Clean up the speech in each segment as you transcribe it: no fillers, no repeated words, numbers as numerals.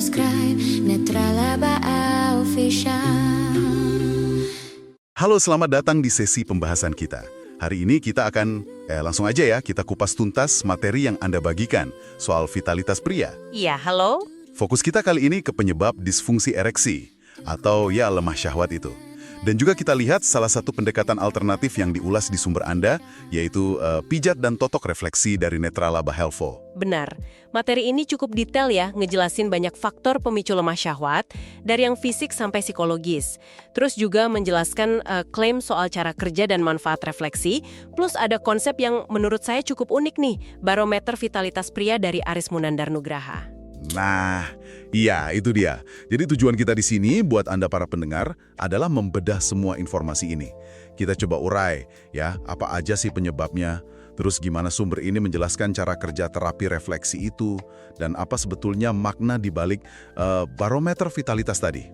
subscribe Netralaba Official. Halo, selamat datang di sesi pembahasan kita. Hari ini kita akan, langsung aja ya, kita kupas tuntas materi yang Anda bagikan soal vitalitas pria. Iya, halo? Fokus kita kali ini ke penyebab disfungsi ereksi, atau ya lemah syahwat itu. Dan juga kita lihat salah satu pendekatan alternatif yang diulas di sumber Anda, yaitu pijat dan totok refleksi dari Netralaba Helfo. Benar. Materi ini cukup detail ya, ngejelasin banyak faktor pemicu lemah syahwat, dari yang fisik sampai psikologis. Terus juga menjelaskan klaim soal cara kerja dan manfaat refleksi, plus ada konsep yang menurut saya cukup unik nih, barometer vitalitas pria dari Aris Munandar Nugraha. Nah, iya itu dia. Jadi tujuan kita di sini buat Anda para pendengar adalah membedah semua informasi ini. Kita coba urai ya, apa aja sih penyebabnya, terus gimana sumber ini menjelaskan cara kerja terapi refleksi itu, dan apa sebetulnya makna dibalik barometer vitalitas tadi.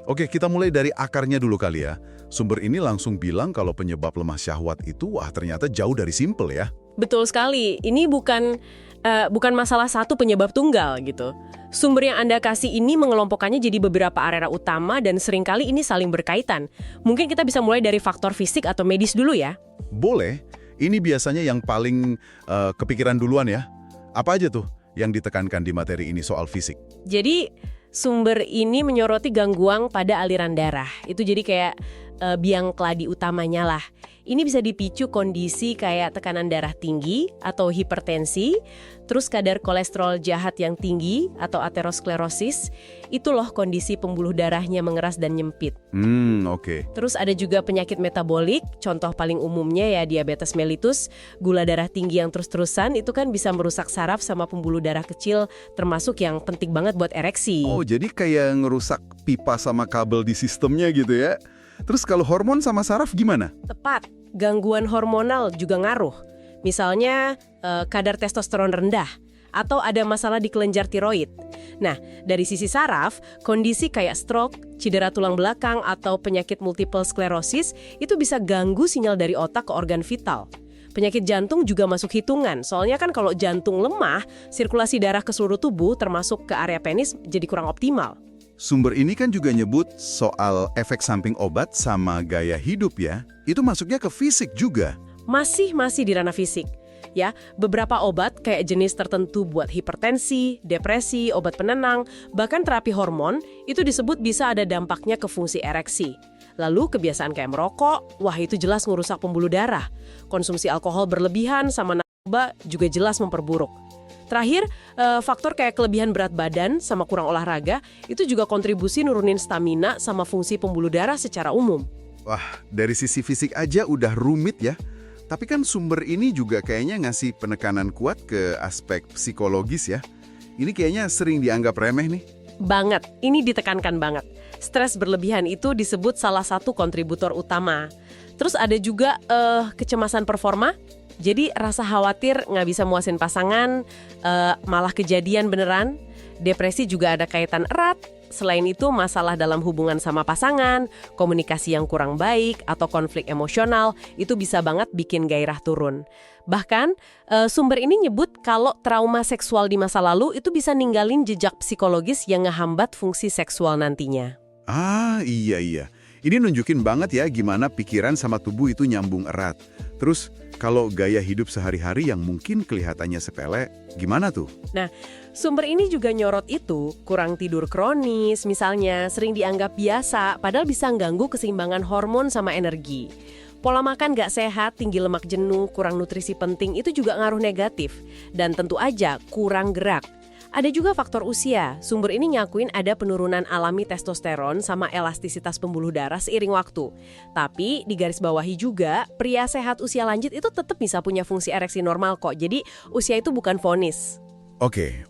Oke, kita mulai dari akarnya dulu kali ya. Sumber ini langsung bilang kalau penyebab lemah syahwat itu ternyata jauh dari simpel ya. Betul sekali. Ini bukan masalah satu penyebab tunggal gitu. Sumber yang Anda kasih ini mengelompokkannya jadi beberapa area utama dan seringkali ini saling berkaitan. Mungkin kita bisa mulai dari faktor fisik atau medis dulu ya. Boleh. Ini biasanya yang paling kepikiran duluan ya. Apa aja tuh yang ditekankan di materi ini soal fisik? Jadi sumber ini menyoroti gangguan pada aliran darah. Itu jadi kayak biang keladi utamanya lah. Ini bisa dipicu kondisi kayak tekanan darah tinggi atau hipertensi, terus kadar kolesterol jahat yang tinggi atau aterosklerosis. Itu loh kondisi pembuluh darahnya mengeras dan nyempit. Oke. Terus ada juga penyakit metabolik, contoh paling umumnya ya diabetes mellitus, gula darah tinggi yang terus-terusan itu kan bisa merusak saraf sama pembuluh darah kecil, termasuk yang penting banget buat ereksi. Oh, jadi kayak ngerusak pipa sama kabel di sistemnya gitu ya. Terus kalau hormon sama saraf gimana? Tepat, gangguan hormonal juga ngaruh. Misalnya kadar testosteron rendah, atau ada masalah di kelenjar tiroid. Nah, dari sisi saraf, kondisi kayak stroke, cedera tulang belakang, atau penyakit multiple sklerosis itu bisa ganggu sinyal dari otak ke organ vital. Penyakit jantung juga masuk hitungan, soalnya kan kalau jantung lemah, sirkulasi darah ke seluruh tubuh termasuk ke area penis jadi kurang optimal. Sumber ini kan juga nyebut soal efek samping obat sama gaya hidup ya. Itu masuknya ke fisik juga. Masih di ranah fisik. Ya, beberapa obat kayak jenis tertentu buat hipertensi, depresi, obat penenang, bahkan terapi hormon, itu disebut bisa ada dampaknya ke fungsi ereksi. Lalu kebiasaan kayak merokok, wah itu jelas ngerusak pembuluh darah. Konsumsi alkohol berlebihan sama narkoba juga jelas memperburuk. Terakhir, faktor kayak kelebihan berat badan sama kurang olahraga, itu juga kontribusi nurunin stamina sama fungsi pembuluh darah secara umum. Wah, dari sisi fisik aja udah rumit ya. Tapi kan sumber ini juga kayaknya ngasih penekanan kuat ke aspek psikologis ya. Ini kayaknya sering dianggap remeh nih. Banget, ini ditekankan banget. Stres berlebihan itu disebut salah satu kontributor utama. Terus ada juga kecemasan performa. Jadi rasa khawatir nggak bisa muasin pasangan, malah kejadian beneran. Depresi juga ada kaitan erat. Selain itu masalah dalam hubungan sama pasangan, komunikasi yang kurang baik, atau konflik emosional, itu bisa banget bikin gairah turun. Bahkan sumber ini nyebut kalau trauma seksual di masa lalu itu bisa ninggalin jejak psikologis yang ngehambat fungsi seksual nantinya. Ah, iya. Ini nunjukin banget ya gimana pikiran sama tubuh itu nyambung erat. Terus kalau gaya hidup sehari-hari yang mungkin kelihatannya sepele, gimana tuh? Nah, sumber ini juga nyorot itu, kurang tidur kronis misalnya, sering dianggap biasa, padahal bisa ganggu keseimbangan hormon sama energi. Pola makan gak sehat, tinggi lemak jenuh, kurang nutrisi penting, itu juga ngaruh negatif. Dan tentu aja kurang gerak. Ada juga faktor usia. Sumber ini nyakuin ada penurunan alami testosteron sama elastisitas pembuluh darah seiring waktu. Tapi digarisbawahi juga, pria sehat usia lanjut itu tetap bisa punya fungsi ereksi normal kok. Jadi usia itu bukan vonis. Oke.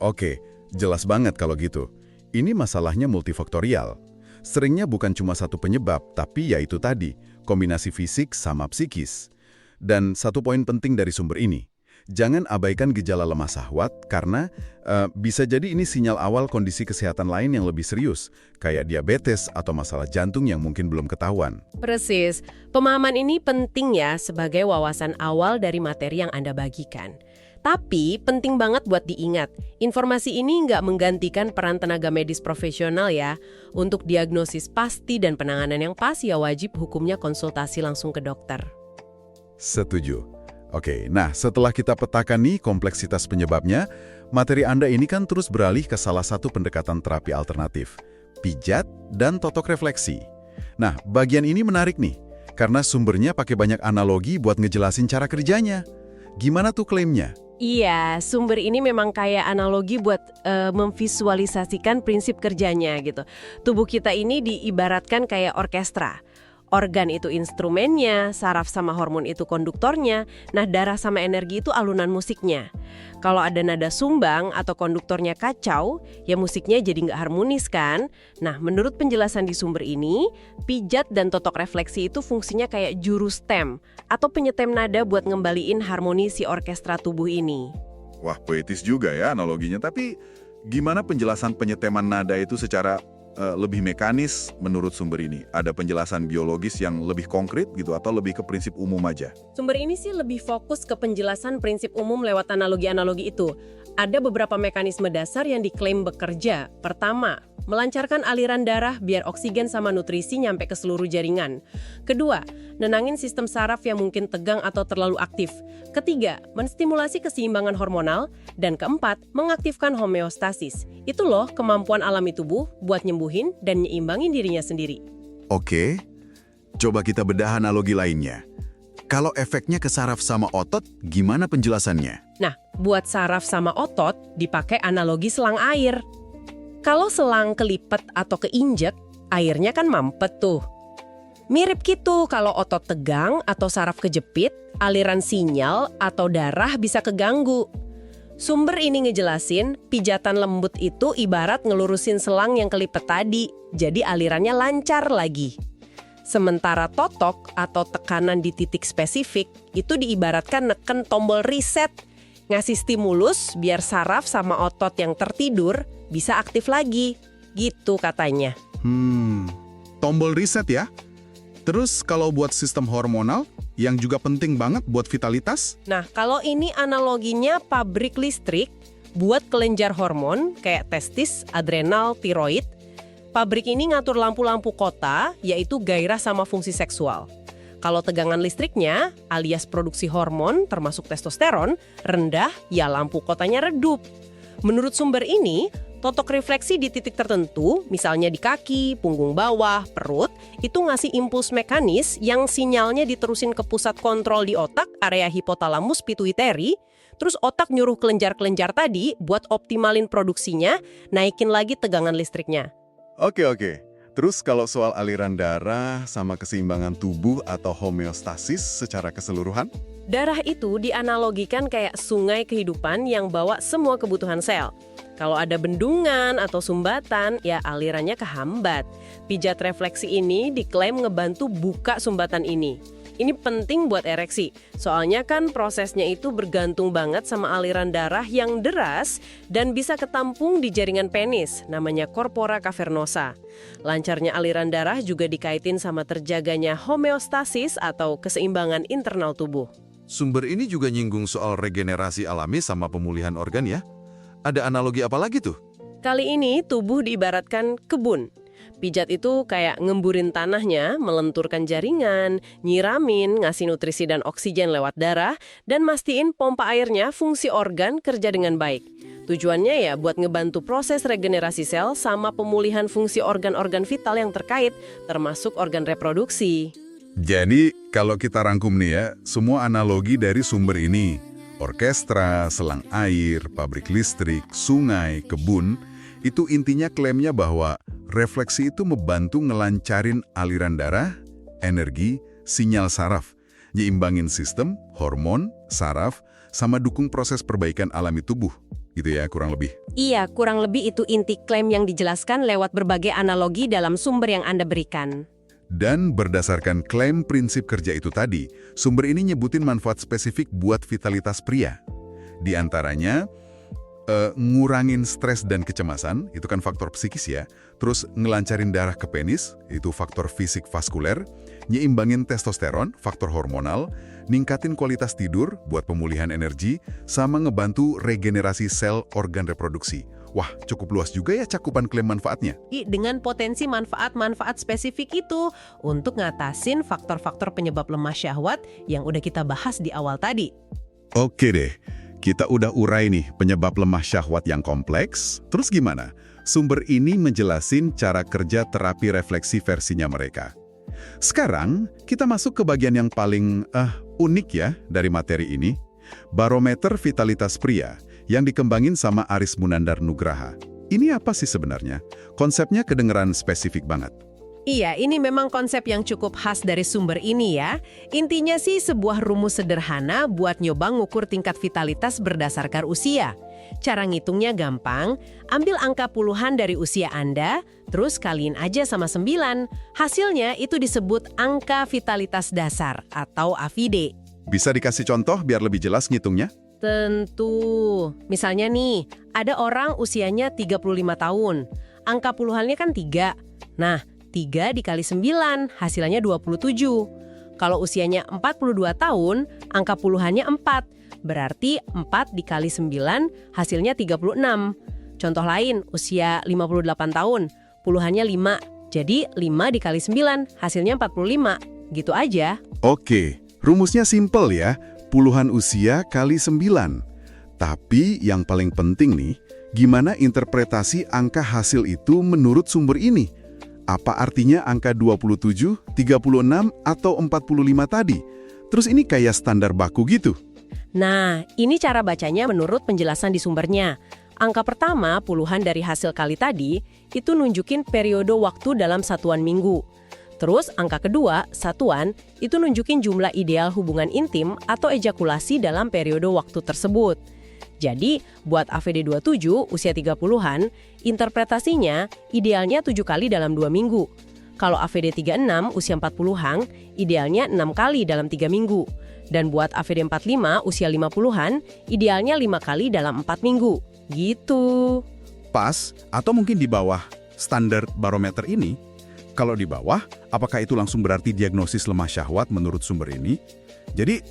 Jelas banget kalau gitu. Ini masalahnya multifaktorial. Seringnya bukan cuma satu penyebab, tapi yaitu tadi, kombinasi fisik sama psikis. Dan satu poin penting dari sumber ini, jangan abaikan gejala lemah syahwat karena bisa jadi ini sinyal awal kondisi kesehatan lain yang lebih serius, kayak diabetes atau masalah jantung yang mungkin belum ketahuan. Persis. Pemahaman ini penting ya sebagai wawasan awal dari materi yang Anda bagikan. Tapi penting banget buat diingat, informasi ini nggak menggantikan peran tenaga medis profesional ya. Untuk diagnosis pasti dan penanganan yang pas ya wajib hukumnya konsultasi langsung ke dokter. Setuju. Oke, nah setelah kita petakan nih kompleksitas penyebabnya, materi Anda ini kan terus beralih ke salah satu pendekatan terapi alternatif, pijat dan totok refleksi. Nah, bagian ini menarik nih, karena sumbernya pakai banyak analogi buat ngejelasin cara kerjanya. Gimana tuh klaimnya? Iya, sumber ini memang kayak analogi buat memvisualisasikan prinsip kerjanya gitu. Tubuh kita ini diibaratkan kayak orkestra. Organ itu instrumennya, saraf sama hormon itu konduktornya, nah darah sama energi itu alunan musiknya. Kalau ada nada sumbang atau konduktornya kacau, ya musiknya jadi nggak harmonis kan? Nah, menurut penjelasan di sumber ini, pijat dan totok refleksi itu fungsinya kayak juru stem atau penyetem nada buat ngembaliin harmoni si orkestra tubuh ini. Wah, poetis juga ya analoginya. Tapi gimana penjelasan penyeteman nada itu secara lebih mekanis menurut sumber ini? Ada penjelasan biologis yang lebih konkret gitu atau lebih ke prinsip umum aja? Sumber ini sih lebih fokus ke penjelasan prinsip umum lewat analogi-analogi itu. Ada beberapa mekanisme dasar yang diklaim bekerja. Pertama, melancarkan aliran darah biar oksigen sama nutrisi nyampe ke seluruh jaringan. Kedua, nenangin sistem saraf yang mungkin tegang atau terlalu aktif. Ketiga, menstimulasi keseimbangan hormonal. Dan keempat, mengaktifkan homeostasis. Itu loh kemampuan alami tubuh buat nyembuhin dan nyimbangin dirinya sendiri. Oke, coba kita bedah analogi lainnya. Kalau efeknya ke saraf sama otot, gimana penjelasannya? Nah, buat saraf sama otot dipakai analogi selang air. Kalau selang kelipet atau keinjek, airnya kan mampet tuh. Mirip gitu kalau otot tegang atau saraf kejepit, aliran sinyal atau darah bisa keganggu. Sumber ini ngejelasin, pijatan lembut itu ibarat ngelurusin selang yang kelipet tadi, jadi alirannya lancar lagi. Sementara totok atau tekanan di titik spesifik itu diibaratkan neken tombol reset, ngasih stimulus biar saraf sama otot yang tertidur bisa aktif lagi, gitu katanya. Tombol reset ya? Terus kalau buat sistem hormonal, yang juga penting banget buat vitalitas? Nah, kalau ini analoginya pabrik listrik buat kelenjar hormon kayak testis, adrenal, tiroid. Pabrik ini ngatur lampu-lampu kota, yaitu gairah sama fungsi seksual. Kalau tegangan listriknya, alias produksi hormon termasuk testosteron, rendah, ya lampu kotanya redup. Menurut sumber ini, totok refleksi di titik tertentu, misalnya di kaki, punggung bawah, perut, itu ngasih impuls mekanis yang sinyalnya diterusin ke pusat kontrol di otak, area hipotalamus pituitari, terus otak nyuruh kelenjar-kelenjar tadi buat optimalin produksinya, naikin lagi tegangan listriknya. Oke. Terus kalau soal aliran darah sama keseimbangan tubuh atau homeostasis secara keseluruhan? Darah itu dianalogikan kayak sungai kehidupan yang bawa semua kebutuhan sel. Kalau ada bendungan atau sumbatan, ya alirannya kehambat. Pijat refleksi ini diklaim ngebantu buka sumbatan ini. Ini penting buat ereksi, soalnya kan prosesnya itu bergantung banget sama aliran darah yang deras dan bisa ketampung di jaringan penis, namanya corpora cavernosa. Lancarnya aliran darah juga dikaitin sama terjaganya homeostasis atau keseimbangan internal tubuh. Sumber ini juga nyinggung soal regenerasi alami sama pemulihan organ ya? Ada analogi apa lagi tuh? Kali ini tubuh diibaratkan kebun. Pijat itu kayak ngemburin tanahnya, melenturkan jaringan, nyiramin, ngasih nutrisi dan oksigen lewat darah, dan mastiin pompa airnya fungsi organ kerja dengan baik. Tujuannya ya buat ngebantu proses regenerasi sel sama pemulihan fungsi organ-organ vital yang terkait, termasuk organ reproduksi. Jadi, kalau kita rangkum nih ya, semua analogi dari sumber ini, orkestra, selang air, pabrik listrik, sungai, kebun, itu intinya klaimnya bahwa refleksi itu membantu ngelancarin aliran darah, energi, sinyal saraf, nyimbangin sistem, hormon, saraf, sama dukung proses perbaikan alami tubuh. Gitu ya, kurang lebih. Iya, kurang lebih itu inti klaim yang dijelaskan lewat berbagai analogi dalam sumber yang Anda berikan. Dan berdasarkan klaim prinsip kerja itu tadi, sumber ini nyebutin manfaat spesifik buat vitalitas pria. Di antaranya, ngurangin stres dan kecemasan, itu kan faktor psikis ya. Terus ngelancarin darah ke penis, itu faktor fisik vaskuler. Nyimbangin testosteron, faktor hormonal. Ningkatin kualitas tidur buat pemulihan energi, sama ngebantu regenerasi sel organ reproduksi. Wah, cukup luas juga ya cakupan klaim manfaatnya. Dengan potensi manfaat-manfaat spesifik itu untuk ngatasin faktor-faktor penyebab lemah syahwat yang udah kita bahas di awal tadi. Oke deh, kita udah urai nih penyebab lemah syahwat yang kompleks. Terus gimana? Sumber ini menjelasin cara kerja terapi refleksi versinya mereka. Sekarang, kita masuk ke bagian yang paling unik ya dari materi ini. Barometer vitalitas pria yang dikembangin sama Aris Munandar Nugraha. Ini apa sih sebenarnya? Konsepnya kedengeran spesifik banget. Iya, ini memang konsep yang cukup khas dari sumber ini ya. Intinya sih sebuah rumus sederhana buat nyoba ngukur tingkat vitalitas berdasarkan usia. Cara ngitungnya gampang, ambil angka puluhan dari usia Anda, terus kaliin aja sama 9. Hasilnya itu disebut angka vitalitas dasar atau AVD. Bisa dikasih contoh biar lebih jelas ngitungnya? Tentu. Misalnya nih, ada orang usianya 35 tahun. Angka puluhannya kan 3. Nah, 3 dikali 9, hasilnya 27. Kalau usianya 42 tahun, angka puluhannya 4. Berarti 4 dikali 9, hasilnya 36. Contoh lain, usia 58 tahun, puluhannya 5. Jadi 5 dikali 9, hasilnya 45. Gitu aja. Oke, rumusnya simpel ya. Puluhan usia kali 9. Tapi yang paling penting nih, gimana interpretasi angka hasil itu menurut sumber ini? Apa artinya angka 27, 36, atau 45 tadi? Terus ini kayak standar baku gitu? Nah, ini cara bacanya menurut penjelasan di sumbernya. Angka pertama, puluhan dari hasil kali tadi, itu nunjukin periode waktu dalam satuan minggu. Terus angka kedua, satuan, itu nunjukin jumlah ideal hubungan intim atau ejakulasi dalam periode waktu tersebut. Jadi, buat AVD 27, usia 30-an, interpretasinya idealnya 7 kali dalam 2 minggu. Kalau AVD 36, usia 40-an, idealnya 6 kali dalam 3 minggu. Dan buat AVD 45, usia 50-an, idealnya 5 kali dalam 4 minggu. Gitu. Pas atau mungkin di bawah standar barometer ini? Kalau di bawah, apakah itu langsung berarti diagnosis lemah syahwat menurut sumber ini? Jadi,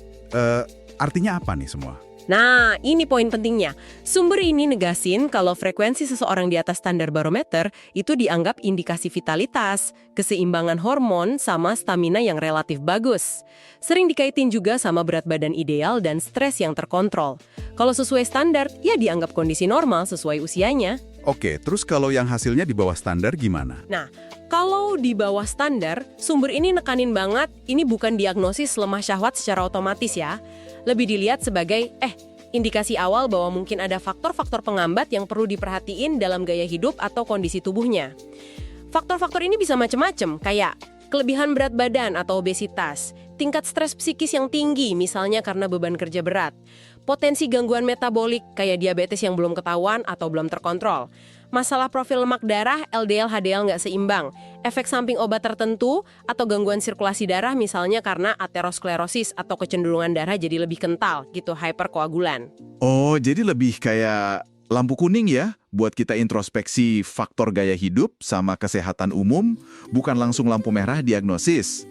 artinya apa nih semua? Nah, ini poin pentingnya. Sumber ini negasin kalau frekuensi seseorang di atas standar barometer itu dianggap indikasi vitalitas, keseimbangan hormon, sama stamina yang relatif bagus. Sering dikaitin juga sama berat badan ideal dan stres yang terkontrol. Kalau sesuai standar, ya dianggap kondisi normal sesuai usianya. Oke, terus kalau yang hasilnya di bawah standar gimana? Nah, kalau di bawah standar, sumber ini nekanin banget, ini bukan diagnosis lemah syahwat secara otomatis ya. Lebih dilihat sebagai, indikasi awal bahwa mungkin ada faktor-faktor penghambat yang perlu diperhatiin dalam gaya hidup atau kondisi tubuhnya. Faktor-faktor ini bisa macam-macam, kayak kelebihan berat badan atau obesitas, tingkat stres psikis yang tinggi, misalnya karena beban kerja berat, potensi gangguan metabolik kayak diabetes yang belum ketahuan atau belum terkontrol, masalah profil lemak darah, LDL, HDL nggak seimbang, efek samping obat tertentu, atau gangguan sirkulasi darah misalnya karena aterosklerosis atau kecenderungan darah jadi lebih kental, gitu, hyperkoagulan. Oh, jadi lebih kayak lampu kuning ya, buat kita introspeksi faktor gaya hidup sama kesehatan umum, bukan langsung lampu merah diagnosis.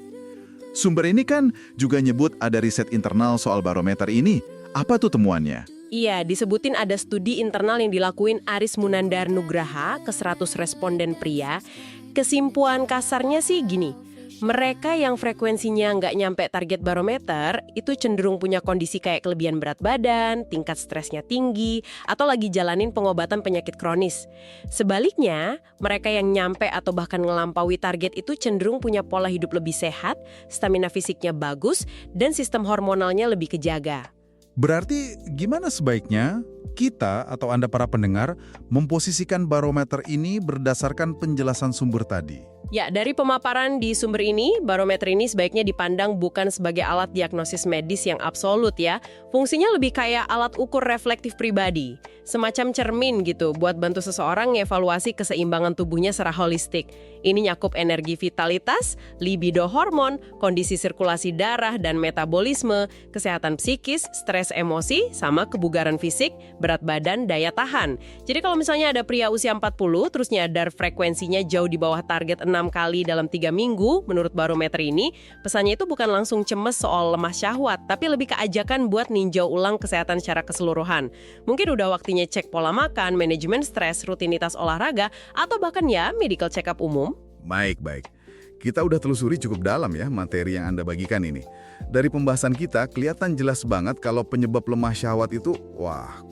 Sumber ini kan juga nyebut ada riset internal soal barometer ini. Apa tuh temuannya? Iya, disebutin ada studi internal yang dilakuin Aris Munandar Nugraha ke 100 responden pria. Kesimpulan kasarnya sih gini, mereka yang frekuensinya nggak nyampe target barometer itu cenderung punya kondisi kayak kelebihan berat badan, tingkat stresnya tinggi, atau lagi jalanin pengobatan penyakit kronis. Sebaliknya, mereka yang nyampe atau bahkan ngelampaui target itu cenderung punya pola hidup lebih sehat, stamina fisiknya bagus, dan sistem hormonalnya lebih kejaga. Berarti gimana sebaiknya kita atau Anda para pendengar memposisikan barometer ini berdasarkan penjelasan sumber tadi? Ya, dari pemaparan di sumber ini, barometer ini sebaiknya dipandang bukan sebagai alat diagnosis medis yang absolut ya. Fungsinya lebih kayak alat ukur reflektif pribadi. Semacam cermin gitu, buat bantu seseorang ngevaluasi keseimbangan tubuhnya secara holistik. Ini nyakup energi vitalitas, libido hormon, kondisi sirkulasi darah dan metabolisme, kesehatan psikis, stres emosi, sama kebugaran fisik, berat badan, daya tahan. Jadi kalau misalnya ada pria usia 40, terus nyadar frekuensinya jauh di bawah target 6 kali dalam 3 minggu, menurut barometer ini, pesannya itu bukan langsung cemas soal lemah syahwat, tapi lebih ke ajakan buat ninjau ulang kesehatan secara keseluruhan. Mungkin udah waktunya cek pola makan, manajemen stres, rutinitas olahraga, atau bahkan ya medical check-up umum. Baik. Kita udah telusuri cukup dalam ya materi yang Anda bagikan ini. Dari pembahasan kita, kelihatan jelas banget kalau penyebab lemah syahwat itu,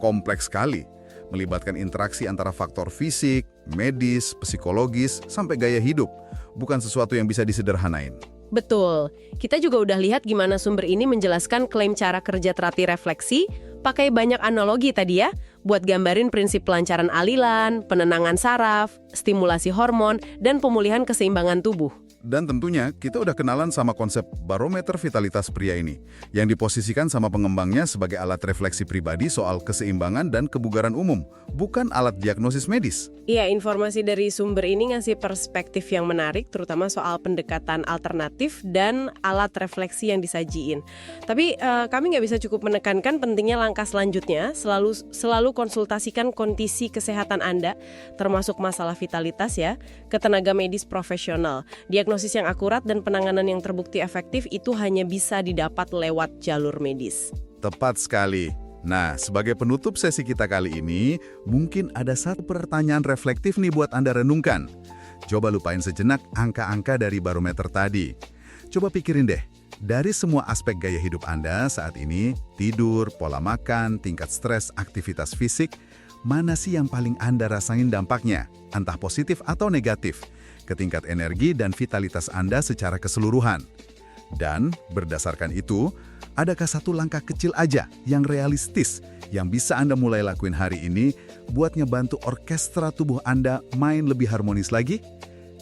kompleks sekali. Melibatkan interaksi antara faktor fisik, medis, psikologis, sampai gaya hidup. Bukan sesuatu yang bisa disederhanain. Betul. Kita juga udah lihat gimana sumber ini menjelaskan klaim cara kerja terapi refleksi, pakai banyak analogi tadi ya, buat gambarin prinsip pelancaran alilan, penenangan saraf, stimulasi hormon, dan pemulihan keseimbangan tubuh. Dan tentunya kita udah kenalan sama konsep barometer vitalitas pria ini, yang diposisikan sama pengembangnya sebagai alat refleksi pribadi soal keseimbangan dan kebugaran umum, bukan alat diagnosis medis. Iya, informasi dari sumber ini ngasih perspektif yang menarik, terutama soal pendekatan alternatif dan alat refleksi yang disajiin. Tapi kami nggak bisa cukup menekankan pentingnya langkah selanjutnya, selalu konsultasikan kondisi kesehatan Anda, termasuk masalah vitalitas ya, ke tenaga medis profesional. Diagnosis yang akurat dan penanganan yang terbukti efektif itu hanya bisa didapat lewat jalur medis. Tepat sekali. Nah, sebagai penutup sesi kita kali ini, mungkin ada satu pertanyaan reflektif nih buat Anda renungkan. Coba lupain sejenak angka-angka dari barometer tadi. Coba pikirin deh, dari semua aspek gaya hidup Anda saat ini, tidur, pola makan, tingkat stres, aktivitas fisik, mana sih yang paling Anda rasain dampaknya, entah positif atau negatif, ke tingkat energi dan vitalitas Anda secara keseluruhan. Dan berdasarkan itu, adakah satu langkah kecil aja yang realistis yang bisa Anda mulai lakuin hari ini buat ngebantu orkestra tubuh Anda main lebih harmonis lagi?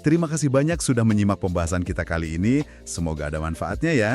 Terima kasih banyak sudah menyimak pembahasan kita kali ini. Semoga ada manfaatnya ya.